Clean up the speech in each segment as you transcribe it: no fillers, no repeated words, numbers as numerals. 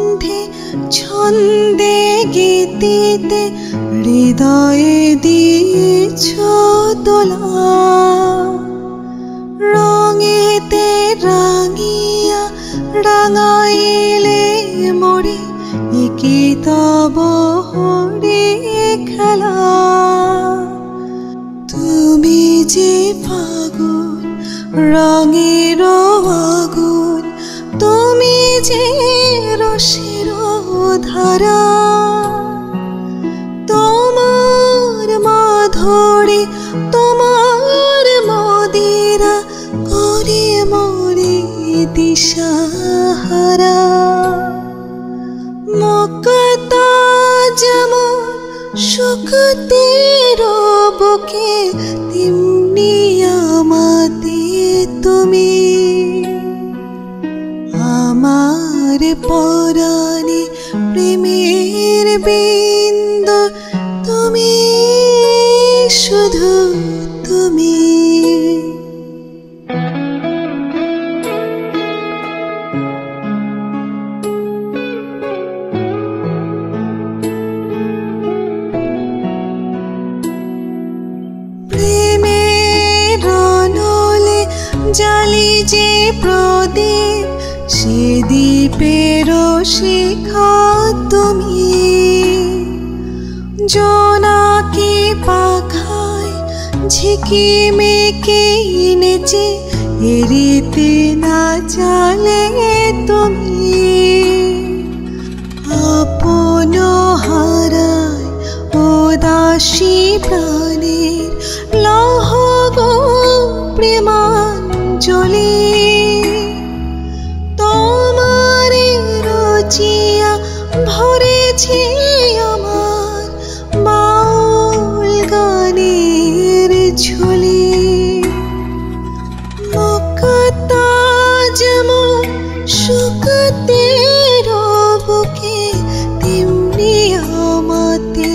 গন্ধে ছন্দে গীতিতে হৃদয়ে দিয়েছ দোলা। রঙেতে রাঙিয়া রাঙাইলে মোরে কি তব হরে খেলা। তুমি যে ফাগুন রঙের আগুন, তুমি যে রসের ধারা। তোমার মাধুরী তোমার মদিরা করে মোরে দিশাহারা। মক্কা যেমন শুকতের বুকে, তেমনি আমাতে তুমি। আমার পরাণে প্রেমের বিন্দু তুমি, শুধু তুমি। জালি যে প্রদীপ, সে দ্বীপের শিখা তুমি। জোনাকি পাখায় ঝিকিমিকি নেচে এরিতে না চালে তুমি। আপন হারায় উদাসী প্রাণের লহ গো প্রেমাঞ্জলি। তোমার রচিয়া ভরেছি আমার বাউল গানের ঝুলি। মক্কা যেমন শুকতের বুকে, তেমনি আমাতে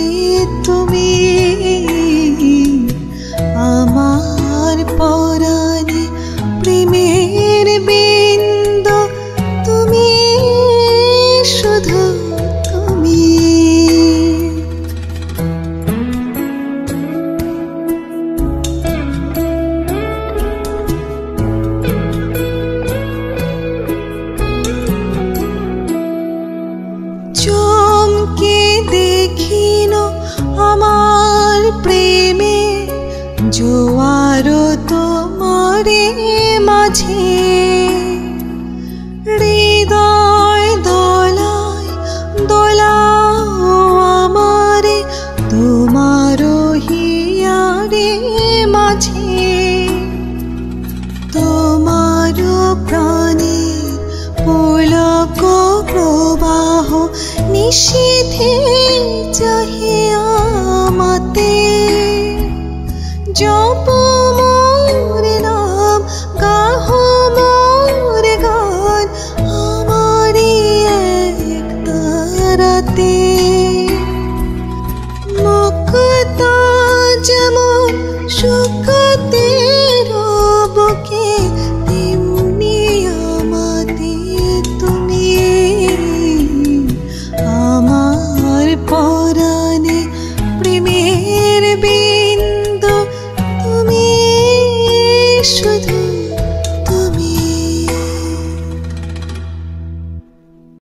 তুমি। আমার পরাণে প্রেমের বিন্দু তুমি, শুধু তুমি। চমকে দেখিন আমার প্রেমে জোয়ার তোমারে মাঝে। হৃদয় দোলায় দোলাও আমারে তোমার হিয়ারে মাঝে। তোমার প্রাণে পুলক প্রবাহ নিশীথে চাহিয়া মাতে। জপ